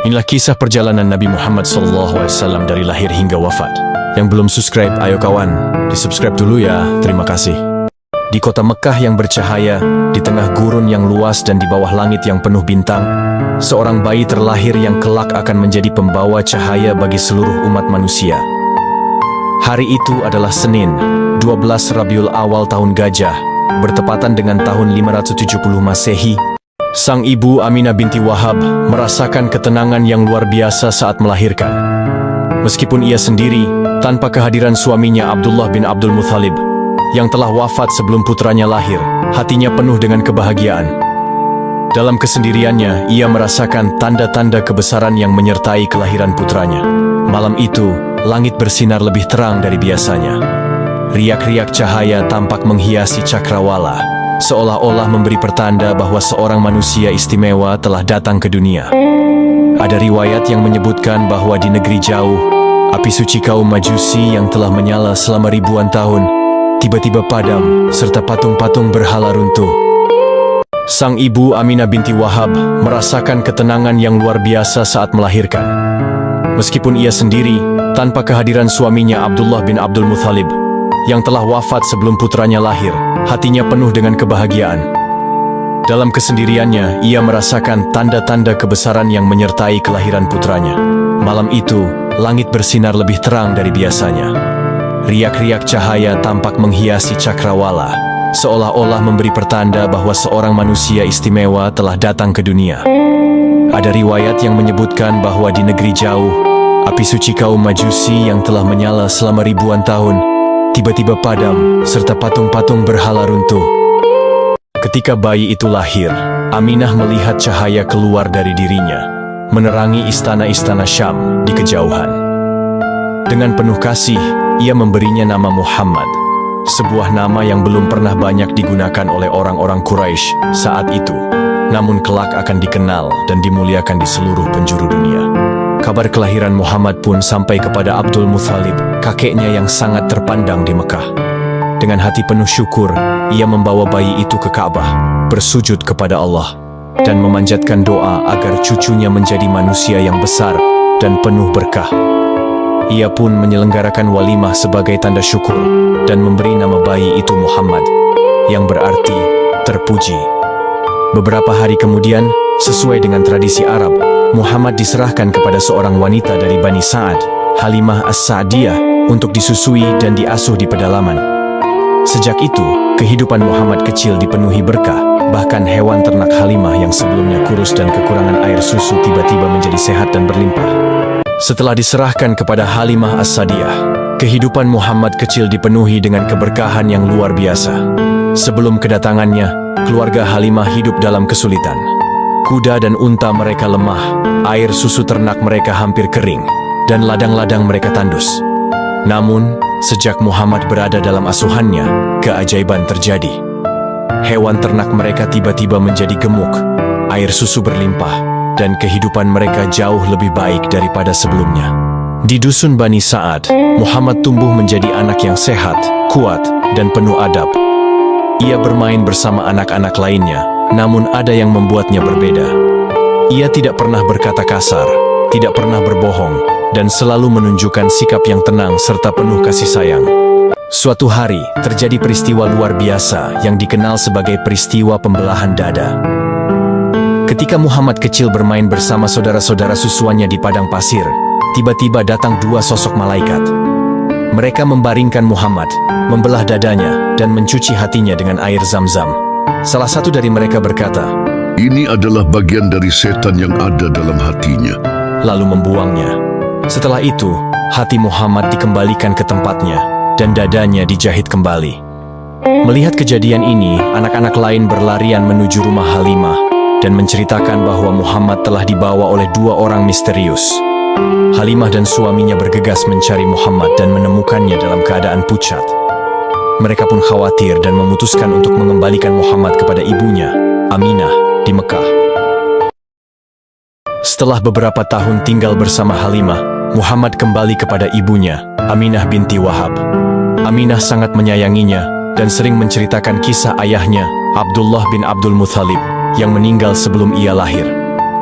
Inilah kisah perjalanan Nabi Muhammad SAW dari lahir hingga wafat. Yang belum subscribe, ayo kawan, di-subscribe dulu ya, terima kasih. Di kota Mekah yang bercahaya, di tengah gurun yang luas dan di bawah langit yang penuh bintang, seorang bayi terlahir yang kelak akan menjadi pembawa cahaya bagi seluruh umat manusia. Hari itu adalah Senin, 12 Rabiul Awal tahun Gajah, bertepatan dengan tahun 570 Masehi. Sang ibu Aminah binti Wahab merasakan ketenangan yang luar biasa saat melahirkan. Meskipun ia sendiri, tanpa kehadiran suaminya Abdullah bin Abdul Muthalib, yang telah wafat sebelum putranya lahir, hatinya penuh dengan kebahagiaan. Dalam kesendiriannya, ia merasakan tanda-tanda kebesaran yang menyertai kelahiran putranya. Malam itu, langit bersinar lebih terang dari biasanya. Riak-riak cahaya tampak menghiasi cakrawala, seolah-olah memberi pertanda bahwa seorang manusia istimewa telah datang ke dunia. Ada riwayat yang menyebutkan bahwa di negeri jauh, api suci kaum Majusi yang telah menyala selama ribuan tahun, tiba-tiba padam, serta patung-patung berhala runtuh. Sang ibu Aminah binti Wahab merasakan ketenangan yang luar biasa saat melahirkan. Meskipun ia sendiri, tanpa kehadiran suaminya Abdullah bin Abdul Muthalib, yang telah wafat sebelum putranya lahir, hatinya penuh dengan kebahagiaan. Dalam kesendiriannya, ia merasakan tanda-tanda kebesaran yang menyertai kelahiran putranya. Malam itu, langit bersinar lebih terang dari biasanya. Riak-riak cahaya tampak menghiasi cakrawala, seolah-olah memberi pertanda bahwa seorang manusia istimewa telah datang ke dunia. Ada riwayat yang menyebutkan bahwa di negeri jauh, api suci kaum Majusi yang telah menyala selama ribuan tahun, tiba-tiba padam, serta patung-patung berhala runtuh. Ketika bayi itu lahir, Aminah melihat cahaya keluar dari dirinya, menerangi istana-istana Syam di kejauhan. Dengan penuh kasih, ia memberinya nama Muhammad, sebuah nama yang belum pernah banyak digunakan oleh orang-orang Quraisy saat itu, namun kelak akan dikenal dan dimuliakan di seluruh penjuru dunia. Kabar kelahiran Muhammad pun sampai kepada Abdul Muthalib, kakeknya yang sangat terpandang di Mekah. Dengan hati penuh syukur, ia membawa bayi itu ke Ka'bah, bersujud kepada Allah, dan memanjatkan doa agar cucunya menjadi manusia yang besar dan penuh berkah. Ia pun menyelenggarakan walimah sebagai tanda syukur dan memberi nama bayi itu Muhammad, yang berarti terpuji. Beberapa hari kemudian, sesuai dengan tradisi Arab, Muhammad diserahkan kepada seorang wanita dari Bani Sa'ad, Halimah As-Sa'diyah, untuk disusui dan diasuh di pedalaman. Sejak itu, kehidupan Muhammad kecil dipenuhi berkah, bahkan hewan ternak Halimah yang sebelumnya kurus dan kekurangan air susu tiba-tiba menjadi sehat dan berlimpah. Setelah diserahkan kepada Halimah As-Sa'diyah, kehidupan Muhammad kecil dipenuhi dengan keberkahan yang luar biasa. Sebelum kedatangannya, keluarga Halimah hidup dalam kesulitan. Kuda dan unta mereka lemah, air susu ternak mereka hampir kering, dan ladang-ladang mereka tandus. Namun, sejak Muhammad berada dalam asuhannya, keajaiban terjadi. Hewan ternak mereka tiba-tiba menjadi gemuk, air susu berlimpah, dan kehidupan mereka jauh lebih baik daripada sebelumnya. Di dusun Bani Sa'ad, Muhammad tumbuh menjadi anak yang sehat, kuat, dan penuh adab. Ia bermain bersama anak-anak lainnya, namun ada yang membuatnya berbeda. Ia tidak pernah berkata kasar, tidak pernah berbohong, dan selalu menunjukkan sikap yang tenang serta penuh kasih sayang. Suatu hari, terjadi peristiwa luar biasa yang dikenal sebagai peristiwa pembelahan dada. Ketika Muhammad kecil bermain bersama saudara-saudara susuannya di padang pasir, tiba-tiba datang dua sosok malaikat. Mereka membaringkan Muhammad, membelah dadanya, dan mencuci hatinya dengan air Zam-Zam. Salah satu dari mereka berkata, "Ini adalah bagian dari setan yang ada dalam hatinya." Lalu membuangnya. Setelah itu, hati Muhammad dikembalikan ke tempatnya, dan dadanya dijahit kembali. Melihat kejadian ini, anak-anak lain berlarian menuju rumah Halimah, dan menceritakan bahwa Muhammad telah dibawa oleh dua orang misterius. Halimah dan suaminya bergegas mencari Muhammad dan menemukannya dalam keadaan pucat. Mereka pun khawatir dan memutuskan untuk mengembalikan Muhammad kepada ibunya, Aminah, di Mekah. Setelah beberapa tahun tinggal bersama Halimah, Muhammad kembali kepada ibunya, Aminah binti Wahab. Aminah sangat menyayanginya dan sering menceritakan kisah ayahnya, Abdullah bin Abdul Muthalib, yang meninggal sebelum ia lahir.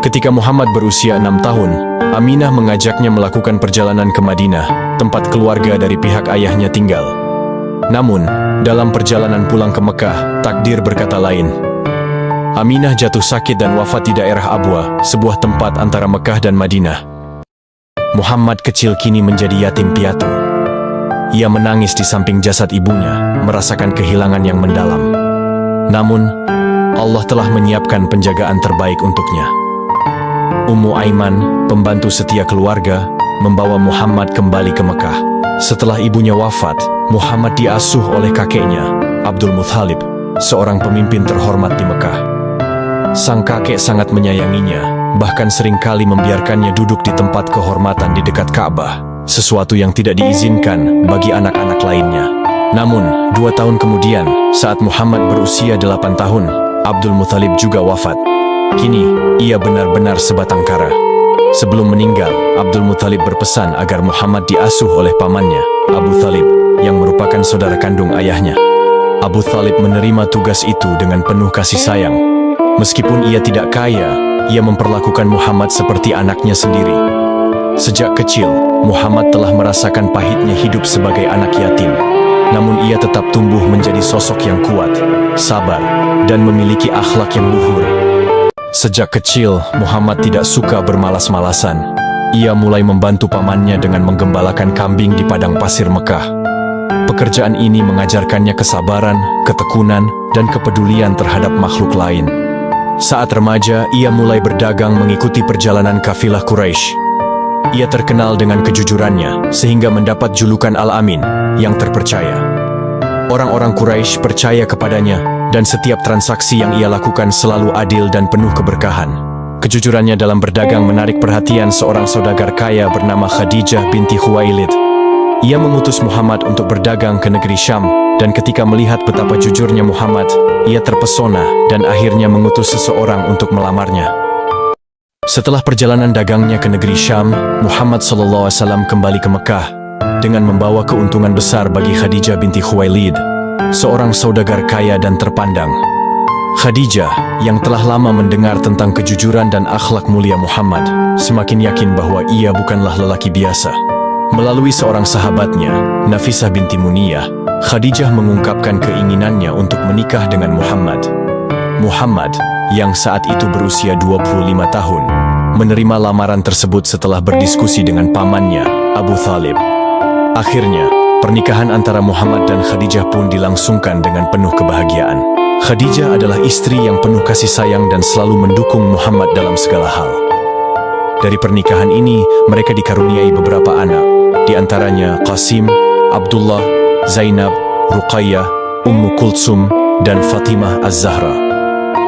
Ketika Muhammad berusia 6 tahun, Aminah mengajaknya melakukan perjalanan ke Madinah, tempat keluarga dari pihak ayahnya tinggal. Namun, dalam perjalanan pulang ke Mekah, takdir berkata lain. Aminah jatuh sakit dan wafat di daerah Abwa, sebuah tempat antara Mekah dan Madinah. Muhammad kecil kini menjadi yatim piatu. Ia menangis di samping jasad ibunya, merasakan kehilangan yang mendalam. Namun, Allah telah menyiapkan penjagaan terbaik untuknya. Ummu Aiman, pembantu setia keluarga, membawa Muhammad kembali ke Mekah. Setelah ibunya wafat, Muhammad diasuh oleh kakeknya, Abdul Muthalib, seorang pemimpin terhormat di Mekah. Sang kakek sangat menyayanginya, bahkan seringkali membiarkannya duduk di tempat kehormatan di dekat Ka'bah, sesuatu yang tidak diizinkan bagi anak-anak lainnya. Namun, 2 tahun kemudian, saat Muhammad berusia 8 tahun, Abdul Muthalib juga wafat. Kini, ia benar-benar sebatang kara. Sebelum meninggal, Abdul Muthalib berpesan agar Muhammad diasuh oleh pamannya, Abu Thalib, yang merupakan saudara kandung ayahnya. Abu Thalib menerima tugas itu dengan penuh kasih sayang. Meskipun ia tidak kaya, ia memperlakukan Muhammad seperti anaknya sendiri. Sejak kecil, Muhammad telah merasakan pahitnya hidup sebagai anak yatim. Namun ia tetap tumbuh menjadi sosok yang kuat, sabar, dan memiliki akhlak yang luhur. Sejak kecil, Muhammad tidak suka bermalas-malasan. Ia mulai membantu pamannya dengan menggembalakan kambing di padang pasir Mekah. Pekerjaan ini mengajarkannya kesabaran, ketekunan, dan kepedulian terhadap makhluk lain. Saat remaja, ia mulai berdagang mengikuti perjalanan kafilah Quraisy. Ia terkenal dengan kejujurannya, sehingga mendapat julukan Al-Amin, yang terpercaya. Orang-orang Quraisy percaya kepadanya, dan setiap transaksi yang ia lakukan selalu adil dan penuh keberkahan. Kejujurannya dalam berdagang menarik perhatian seorang saudagar kaya bernama Khadijah binti Khuwailid. Ia mengutus Muhammad untuk berdagang ke negeri Syam, dan ketika melihat betapa jujurnya Muhammad, ia terpesona dan akhirnya mengutus seseorang untuk melamarnya. Setelah perjalanan dagangnya ke negeri Syam, Muhammad SAW kembali ke Mekah dengan membawa keuntungan besar bagi Khadijah binti Khuwailid, seorang saudagar kaya dan terpandang. Khadijah, yang telah lama mendengar tentang kejujuran dan akhlak mulia Muhammad, semakin yakin bahwa ia bukanlah lelaki biasa. Melalui seorang sahabatnya, Nafisah binti Muniyah, Khadijah mengungkapkan keinginannya untuk menikah dengan Muhammad. Muhammad, yang saat itu berusia 25 tahun, menerima lamaran tersebut setelah berdiskusi dengan pamannya, Abu Thalib. Akhirnya, pernikahan antara Muhammad dan Khadijah pun dilangsungkan dengan penuh kebahagiaan. Khadijah adalah istri yang penuh kasih sayang dan selalu mendukung Muhammad dalam segala hal. Dari pernikahan ini, mereka dikaruniai beberapa anak, di antaranya Qasim, Abdullah, Zainab, Ruqayyah, Ummu Kultsum, dan Fatimah Az-Zahra.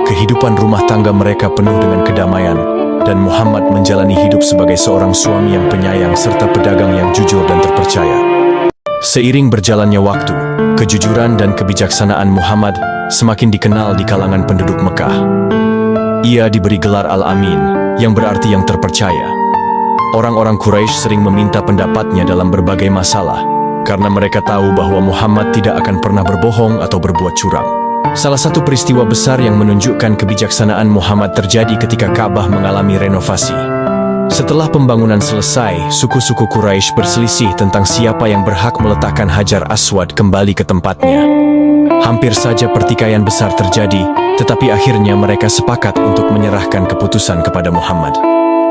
Kehidupan rumah tangga mereka penuh dengan kedamaian, dan Muhammad menjalani hidup sebagai seorang suami yang penyayang serta pedagang yang jujur dan terpercaya. Seiring berjalannya waktu, kejujuran dan kebijaksanaan Muhammad semakin dikenal di kalangan penduduk Mekah. Ia diberi gelar Al-Amin, yang berarti yang terpercaya. Orang-orang Quraisy sering meminta pendapatnya dalam berbagai masalah, karena mereka tahu bahwa Muhammad tidak akan pernah berbohong atau berbuat curang. Salah satu peristiwa besar yang menunjukkan kebijaksanaan Muhammad terjadi ketika Ka'bah mengalami renovasi. Setelah pembangunan selesai, suku-suku Quraisy berselisih tentang siapa yang berhak meletakkan Hajar Aswad kembali ke tempatnya. Hampir saja pertikaian besar terjadi, tetapi akhirnya mereka sepakat untuk menyerahkan keputusan kepada Muhammad.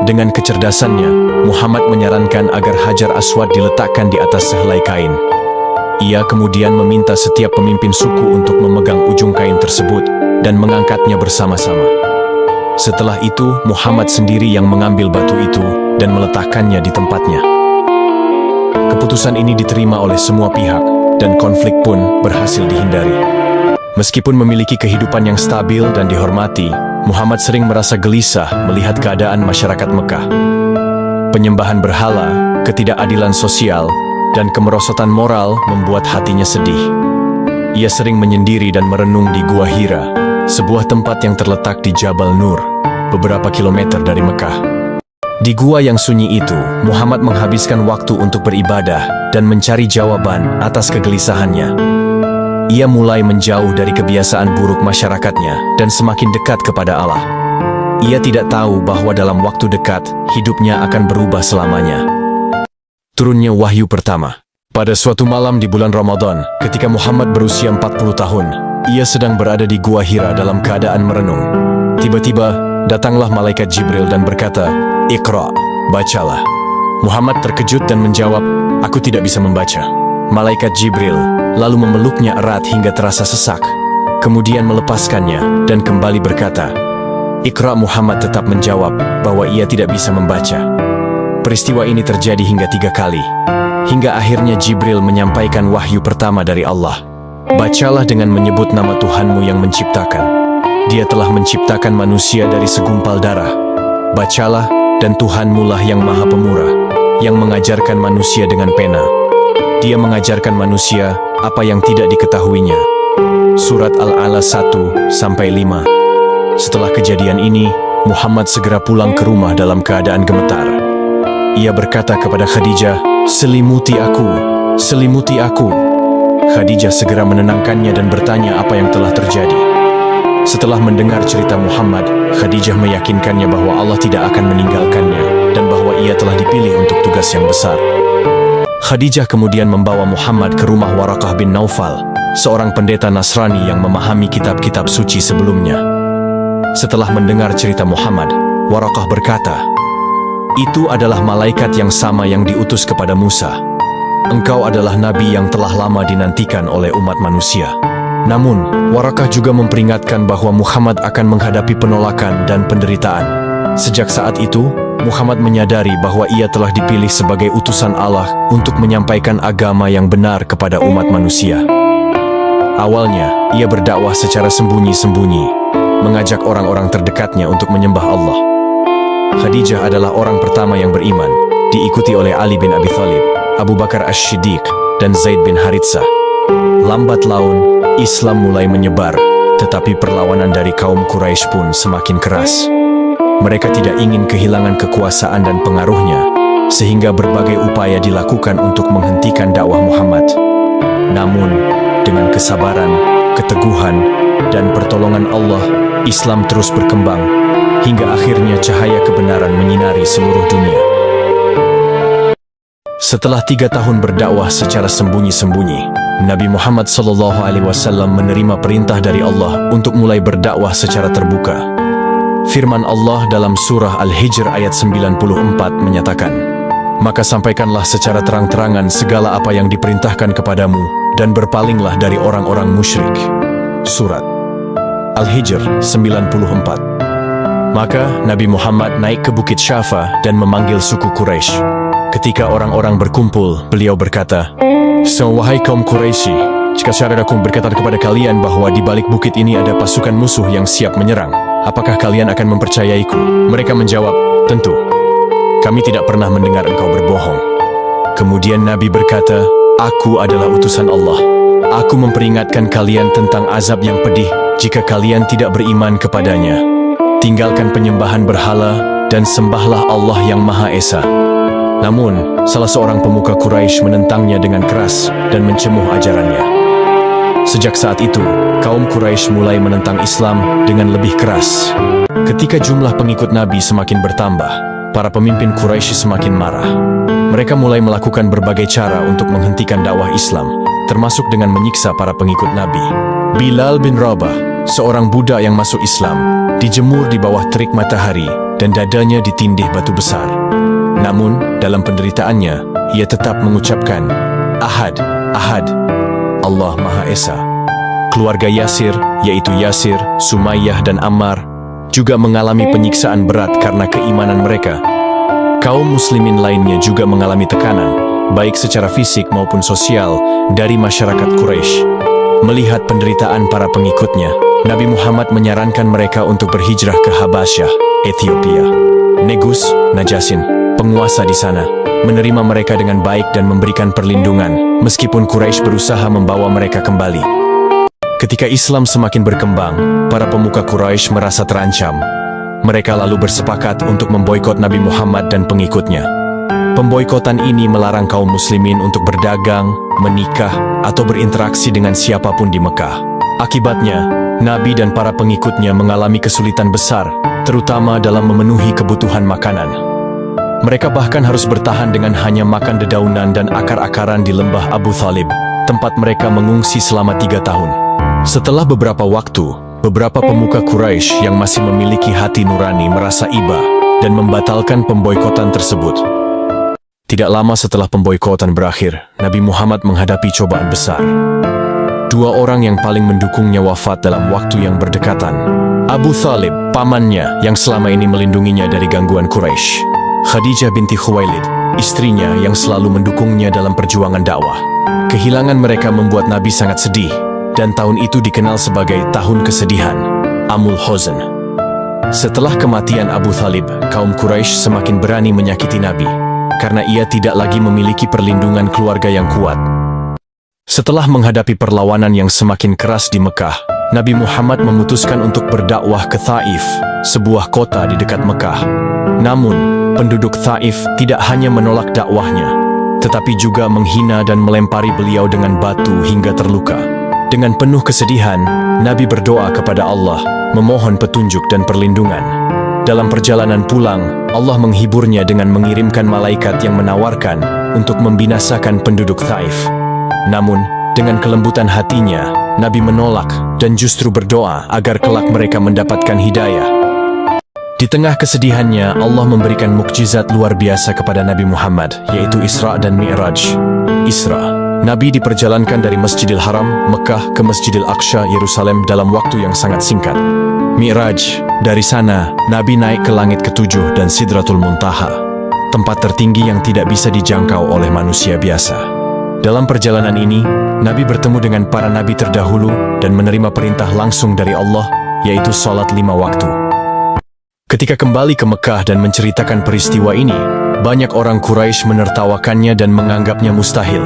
Dengan kecerdasannya, Muhammad menyarankan agar Hajar Aswad diletakkan di atas sehelai kain. Ia kemudian meminta setiap pemimpin suku untuk memegang ujung kain tersebut dan mengangkatnya bersama-sama. Setelah itu, Muhammad sendiri yang mengambil batu itu dan meletakkannya di tempatnya. Keputusan ini diterima oleh semua pihak, dan konflik pun berhasil dihindari. Meskipun memiliki kehidupan yang stabil dan dihormati, Muhammad sering merasa gelisah melihat keadaan masyarakat Mekah. Penyembahan berhala, ketidakadilan sosial, dan kemerosotan moral membuat hatinya sedih. Ia sering menyendiri dan merenung di Gua Hira, sebuah tempat yang terletak di Jabal Nur, beberapa kilometer dari Mekah. Di gua yang sunyi itu, Muhammad menghabiskan waktu untuk beribadah dan mencari jawaban atas kegelisahannya. Ia mulai menjauh dari kebiasaan buruk masyarakatnya dan semakin dekat kepada Allah. Ia tidak tahu bahwa dalam waktu dekat, hidupnya akan berubah selamanya. Turunnya wahyu pertama. Pada suatu malam di bulan Ramadan, ketika Muhammad berusia 40 tahun, ia sedang berada di Gua Hira dalam keadaan merenung. Tiba-tiba, datanglah malaikat Jibril dan berkata, "Iqra, bacalah." Muhammad terkejut dan menjawab, "Aku tidak bisa membaca." Malaikat Jibril lalu memeluknya erat hingga terasa sesak, kemudian melepaskannya dan kembali berkata, "Iqra." Muhammad tetap menjawab bahwa ia tidak bisa membaca. Peristiwa ini terjadi hingga 3 kali, hingga akhirnya Jibril menyampaikan wahyu pertama dari Allah. "Bacalah dengan menyebut nama Tuhanmu yang menciptakan. Dia telah menciptakan manusia dari segumpal darah. Bacalah, dan Tuhanmu lah yang maha pemurah, yang mengajarkan manusia dengan pena. Dia mengajarkan manusia apa yang tidak diketahuinya." Surat Al-A'la 1-5. Setelah kejadian ini, Muhammad segera pulang ke rumah dalam keadaan gemetar. Ia berkata kepada Khadijah, "Selimuti aku, selimuti aku." Khadijah segera menenangkannya dan bertanya apa yang telah terjadi. Setelah mendengar cerita Muhammad, Khadijah meyakinkannya bahwa Allah tidak akan meninggalkannya dan bahwa ia telah dipilih untuk tugas yang besar. Khadijah kemudian membawa Muhammad ke rumah Waraqah bin Naufal, seorang pendeta Nasrani yang memahami kitab-kitab suci sebelumnya. Setelah mendengar cerita Muhammad, Waraqah berkata, "Itu adalah malaikat yang sama yang diutus kepada Musa. Engkau adalah nabi yang telah lama dinantikan oleh umat manusia." Namun, Waraqah juga memperingatkan bahwa Muhammad akan menghadapi penolakan dan penderitaan. Sejak saat itu, Muhammad menyadari bahwa ia telah dipilih sebagai utusan Allah untuk menyampaikan agama yang benar kepada umat manusia. Awalnya, ia berdakwah secara sembunyi-sembunyi, mengajak orang-orang terdekatnya untuk menyembah Allah. Khadijah adalah orang pertama yang beriman, diikuti oleh Ali bin Abi Thalib, Abu Bakar Ash-Shiddiq, dan Zaid bin Haritsah. Lambat laun, Islam mulai menyebar, tetapi perlawanan dari kaum Quraisy pun semakin keras. Mereka tidak ingin kehilangan kekuasaan dan pengaruhnya, sehingga berbagai upaya dilakukan untuk menghentikan dakwah Muhammad. Namun, dengan kesabaran, keteguhan, dan pertolongan Allah, Islam terus berkembang, hingga akhirnya cahaya kebenaran menyinari seluruh dunia. Setelah 3 tahun berdakwah secara sembunyi-sembunyi, Nabi Muhammad SAW menerima perintah dari Allah untuk mulai berdakwah secara terbuka. Firman Allah dalam surah Al-Hijr ayat 94 menyatakan, "Maka sampaikanlah secara terang-terangan segala apa yang diperintahkan kepadamu, dan berpalinglah dari orang-orang musyrik." Surat Al-Hijr 94. Maka Nabi Muhammad naik ke Bukit Syafa dan memanggil suku Quraisy. Ketika orang-orang berkumpul, beliau berkata, "Wahai kaum Quraisy, jika syariatku berkata kepada kalian bahwa di balik bukit ini ada pasukan musuh yang siap menyerang, apakah kalian akan mempercayaiku?" Mereka menjawab, "Tentu. Kami tidak pernah mendengar engkau berbohong." Kemudian Nabi berkata, "Aku adalah utusan Allah. Aku memperingatkan kalian tentang azab yang pedih jika kalian tidak beriman kepadanya. Tinggalkan penyembahan berhala dan sembahlah Allah yang Maha Esa." Namun, salah seorang pemuka Quraisy menentangnya dengan keras dan mencemuh ajarannya. Sejak saat itu, kaum Quraisy mulai menentang Islam dengan lebih keras. Ketika jumlah pengikut Nabi semakin bertambah, para pemimpin Quraisy semakin marah. Mereka mulai melakukan berbagai cara untuk menghentikan dakwah Islam, termasuk dengan menyiksa para pengikut Nabi. Bilal bin Rabah, seorang budak yang masuk Islam, dijemur di bawah terik matahari dan dadanya ditindih batu besar. Namun, dalam penderitaannya, ia tetap mengucapkan, "Ahad, Ahad, Allah Maha Esa." Keluarga Yasir, yaitu Yasir, Sumayyah, dan Ammar, juga mengalami penyiksaan berat karena keimanan mereka. Kaum muslimin lainnya juga mengalami tekanan, baik secara fisik maupun sosial, dari masyarakat Quraisy. Melihat penderitaan para pengikutnya, Nabi Muhammad menyarankan mereka untuk berhijrah ke Habasyah, Ethiopia. Negus, Najasin, penguasa di sana, menerima mereka dengan baik dan memberikan perlindungan, meskipun Quraisy berusaha membawa mereka kembali. Ketika Islam semakin berkembang, para pemuka Quraisy merasa terancam. Mereka lalu bersepakat untuk memboikot Nabi Muhammad dan pengikutnya. Pemboikotan ini melarang kaum muslimin untuk berdagang, menikah, atau berinteraksi dengan siapapun di Mekah. Akibatnya, Nabi dan para pengikutnya mengalami kesulitan besar, terutama dalam memenuhi kebutuhan makanan. Mereka bahkan harus bertahan dengan hanya makan dedaunan dan akar-akaran di lembah Abu Thalib, tempat mereka mengungsi selama 3 tahun. Setelah beberapa waktu, beberapa pemuka Quraisy yang masih memiliki hati nurani merasa iba dan membatalkan pemboikotan tersebut. Tidak lama setelah pemboikotan berakhir, Nabi Muhammad menghadapi cobaan besar. 2 orang yang paling mendukungnya wafat dalam waktu yang berdekatan. Abu Thalib, pamannya yang selama ini melindunginya dari gangguan Quraisy. Khadijah binti Khuwailid, istrinya yang selalu mendukungnya dalam perjuangan dakwah. Kehilangan mereka membuat Nabi sangat sedih, dan tahun itu dikenal sebagai Tahun Kesedihan, Amul Huzn. Setelah kematian Abu Thalib, kaum Quraisy semakin berani menyakiti Nabi, karena ia tidak lagi memiliki perlindungan keluarga yang kuat. Setelah menghadapi perlawanan yang semakin keras di Mekah, Nabi Muhammad memutuskan untuk berdakwah ke Thaif, sebuah kota di dekat Mekah. Namun, penduduk Thaif tidak hanya menolak dakwahnya, tetapi juga menghina dan melempari beliau dengan batu hingga terluka. Dengan penuh kesedihan, Nabi berdoa kepada Allah, memohon petunjuk dan perlindungan. Dalam perjalanan pulang, Allah menghiburnya dengan mengirimkan malaikat yang menawarkan untuk membinasakan penduduk Thaif. Namun, dengan kelembutan hatinya, Nabi menolak dan justru berdoa agar kelak mereka mendapatkan hidayah. Di tengah kesedihannya, Allah memberikan mukjizat luar biasa kepada Nabi Muhammad, yaitu Isra dan Mi'raj. Isra, Nabi diperjalankan dari Masjidil Haram, Mekah ke Masjidil Aqsa, Yerusalem dalam waktu yang sangat singkat. Mi'raj, dari sana, Nabi naik ke langit ke-7 dan Sidratul Muntaha, tempat tertinggi yang tidak bisa dijangkau oleh manusia biasa. Dalam perjalanan ini, Nabi bertemu dengan para nabi terdahulu dan menerima perintah langsung dari Allah, yaitu sholat 5 waktu. Ketika kembali ke Mekah dan menceritakan peristiwa ini, banyak orang Quraisy menertawakannya dan menganggapnya mustahil.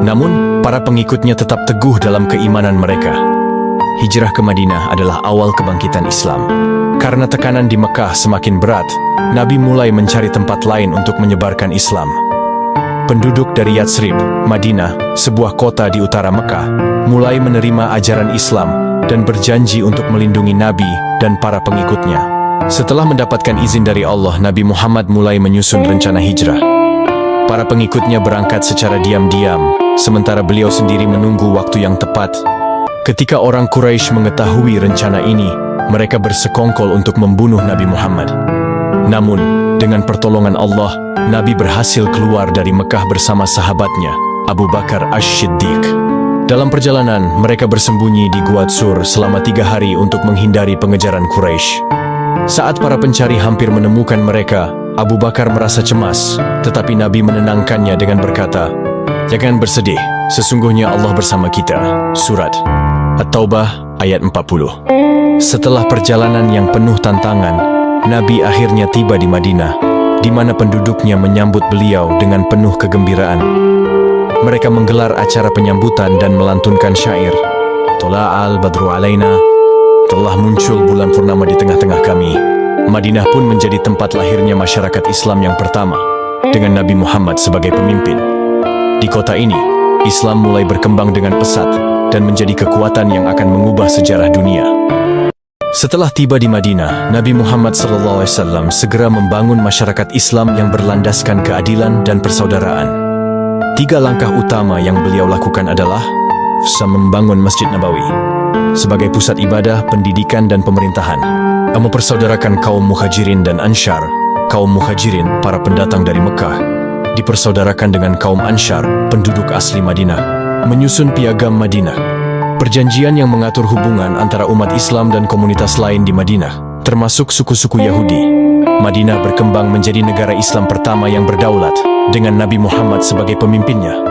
Namun, para pengikutnya tetap teguh dalam keimanan mereka. Hijrah ke Madinah adalah awal kebangkitan Islam. Karena tekanan di Mekah semakin berat, Nabi mulai mencari tempat lain untuk menyebarkan Islam. Penduduk dari Yatsrib, Madinah, sebuah kota di utara Mekah, mulai menerima ajaran Islam dan berjanji untuk melindungi Nabi dan para pengikutnya. Setelah mendapatkan izin dari Allah, Nabi Muhammad mulai menyusun rencana hijrah. Para pengikutnya berangkat secara diam-diam, sementara beliau sendiri menunggu waktu yang tepat. Ketika orang Quraisy mengetahui rencana ini, mereka bersekongkol untuk membunuh Nabi Muhammad. Namun, dengan pertolongan Allah, Nabi berhasil keluar dari Mekah bersama sahabatnya, Abu Bakar Ash-Shiddiq. Dalam perjalanan, mereka bersembunyi di Gua Tsur selama 3 hari untuk menghindari pengejaran Quraisy. Saat para pencari hampir menemukan mereka, Abu Bakar merasa cemas, tetapi Nabi menenangkannya dengan berkata, "Jangan bersedih, sesungguhnya Allah bersama kita." Surat At-Taubah ayat 40. Setelah perjalanan yang penuh tantangan, Nabi akhirnya tiba di Madinah, di mana penduduknya menyambut beliau dengan penuh kegembiraan. Mereka menggelar acara penyambutan dan melantunkan syair. Tola'al badru alaina, telah muncul bulan purnama di tengah-tengah kami. Madinah pun menjadi tempat lahirnya masyarakat Islam yang pertama, dengan Nabi Muhammad sebagai pemimpin. Di kota ini, Islam mulai berkembang dengan pesat dan menjadi kekuatan yang akan mengubah sejarah dunia. Setelah tiba di Madinah, Nabi Muhammad SAW segera membangun masyarakat Islam yang berlandaskan keadilan dan persaudaraan. 3 langkah utama yang beliau lakukan adalah membangun Masjid Nabawi sebagai pusat ibadah, pendidikan, dan pemerintahan. Mempersaudarakan kaum Muhajirin dan Ansyar. Kaum Muhajirin, para pendatang dari Mekah, dipersaudarakan dengan kaum Ansyar, penduduk asli Madinah, menyusun Piagam Madinah, perjanjian yang mengatur hubungan antara umat Islam dan komunitas lain di Madinah, termasuk suku-suku Yahudi. Madinah berkembang menjadi negara Islam pertama yang berdaulat, dengan Nabi Muhammad sebagai pemimpinnya.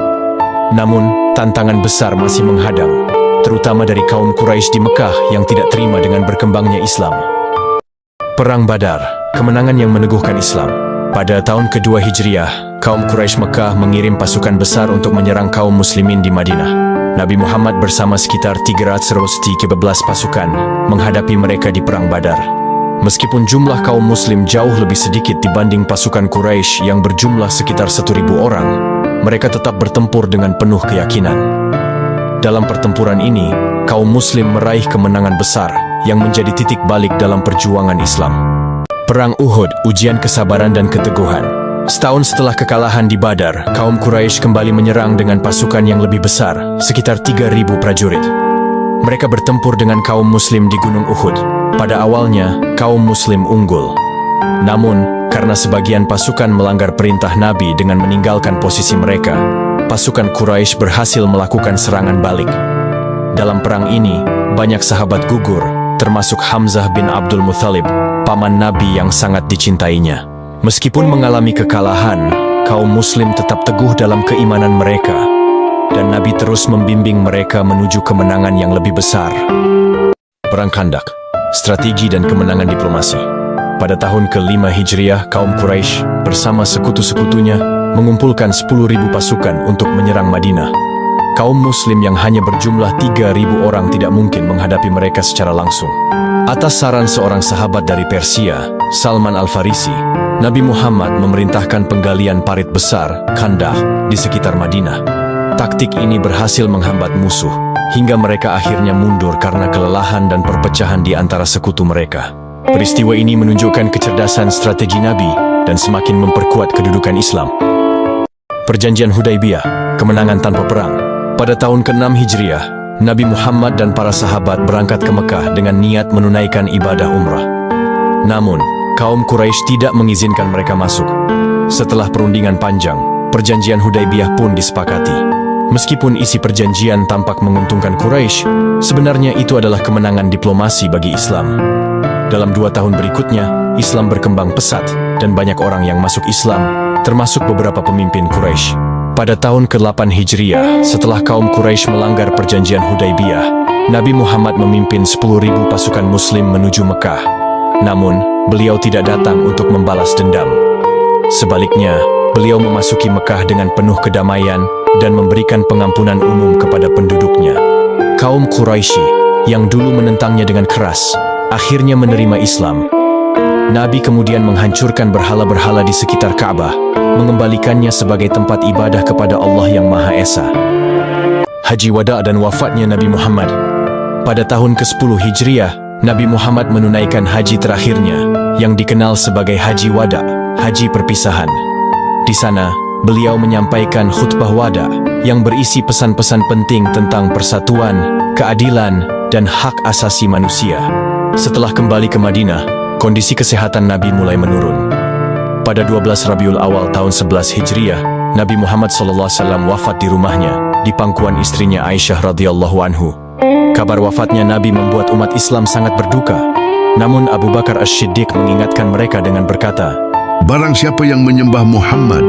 Namun, tantangan besar masih menghadang, terutama dari kaum Quraisy di Mekah yang tidak terima dengan berkembangnya Islam. Perang Badar, kemenangan yang meneguhkan Islam. Pada tahun kedua Hijriah, kaum Quraisy Mekah mengirim pasukan besar untuk menyerang kaum muslimin di Madinah. Nabi Muhammad bersama sekitar 313 pasukan menghadapi mereka di Perang Badar. Meskipun jumlah kaum muslim jauh lebih sedikit dibanding pasukan Quraisy yang berjumlah sekitar 1.000 orang, mereka tetap bertempur dengan penuh keyakinan. Dalam pertempuran ini, kaum muslim meraih kemenangan besar yang menjadi titik balik dalam perjuangan Islam. Perang Uhud, ujian kesabaran dan keteguhan. Setahun setelah kekalahan di Badar, kaum Quraisy kembali menyerang dengan pasukan yang lebih besar, sekitar 3.000 prajurit. Mereka bertempur dengan kaum muslim di Gunung Uhud. Pada awalnya, kaum muslim unggul. Namun, karena sebagian pasukan melanggar perintah Nabi dengan meninggalkan posisi mereka, pasukan Quraisy berhasil melakukan serangan balik. Dalam perang ini, banyak sahabat gugur, termasuk Hamzah bin Abdul Muthalib, paman Nabi yang sangat dicintainya. Meskipun mengalami kekalahan, kaum muslim tetap teguh dalam keimanan mereka, dan Nabi terus membimbing mereka menuju kemenangan yang lebih besar. Perang Khandak, strategi dan kemenangan diplomasi. Pada tahun ke-5 Hijriah, kaum Quraisy bersama sekutu-sekutunya mengumpulkan 10.000 pasukan untuk menyerang Madinah. Kaum muslim yang hanya berjumlah 3.000 orang tidak mungkin menghadapi mereka secara langsung. Atas saran seorang sahabat dari Persia, Salman Al-Farisi, Nabi Muhammad memerintahkan penggalian parit besar, Khandak, di sekitar Madinah. Taktik ini berhasil menghambat musuh, hingga mereka akhirnya mundur karena kelelahan dan perpecahan di antara sekutu mereka. Peristiwa ini menunjukkan kecerdasan strategi Nabi dan semakin memperkuat kedudukan Islam. Perjanjian Hudaibiyah, kemenangan tanpa perang. Pada tahun ke-6 Hijriah, Nabi Muhammad dan para sahabat berangkat ke Mekah dengan niat menunaikan ibadah umrah. Namun, kaum Quraisy tidak mengizinkan mereka masuk. Setelah perundingan panjang, perjanjian Hudaibiyah pun disepakati. Meskipun isi perjanjian tampak menguntungkan Quraisy, sebenarnya itu adalah kemenangan diplomasi bagi Islam. Dalam 2 tahun berikutnya, Islam berkembang pesat dan banyak orang yang masuk Islam, termasuk beberapa pemimpin Quraisy. Pada tahun ke-8 Hijriah, setelah kaum Quraisy melanggar perjanjian Hudaibiyah, Nabi Muhammad memimpin 10.000 pasukan muslim menuju Mekah. Namun, beliau tidak datang untuk membalas dendam. Sebaliknya, beliau memasuki Mekah dengan penuh kedamaian dan memberikan pengampunan umum kepada penduduknya. Kaum Quraisy yang dulu menentangnya dengan keras, akhirnya menerima Islam. Nabi kemudian menghancurkan berhala-berhala di sekitar Ka'bah, mengembalikannya sebagai tempat ibadah kepada Allah yang Maha Esa. Haji Wada dan wafatnya Nabi Muhammad. Pada tahun ke-10 Hijriah, Nabi Muhammad menunaikan haji terakhirnya, yang dikenal sebagai Haji Wada, haji perpisahan. Di sana, beliau menyampaikan khutbah wada yang berisi pesan-pesan penting tentang persatuan, keadilan, dan hak asasi manusia. Setelah kembali ke Madinah, kondisi kesehatan Nabi mulai menurun. Pada 12 Rabiul Awal tahun 11 Hijriah, Nabi Muhammad SAW wafat di rumahnya, di pangkuan istrinya Aisyah radhiyallahu anhu. Kabar wafatnya Nabi membuat umat Islam sangat berduka. Namun Abu Bakar As-Siddiq mengingatkan mereka dengan berkata, Barang siapa yang menyembah Muhammad,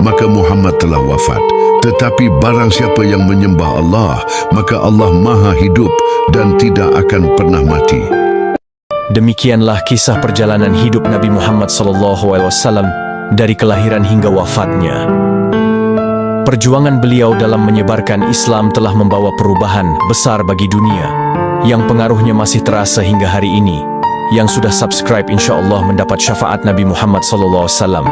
maka Muhammad telah wafat. Tetapi barang siapa yang menyembah Allah, maka Allah Maha Hidup dan tidak akan pernah mati. Demikianlah kisah perjalanan hidup Nabi Muhammad SAW dari kelahiran hingga wafatnya. Perjuangan beliau dalam menyebarkan Islam telah membawa perubahan besar bagi dunia, yang pengaruhnya masih terasa hingga hari ini. Yang sudah subscribe insya Allah mendapat syafaat Nabi Muhammad SAW.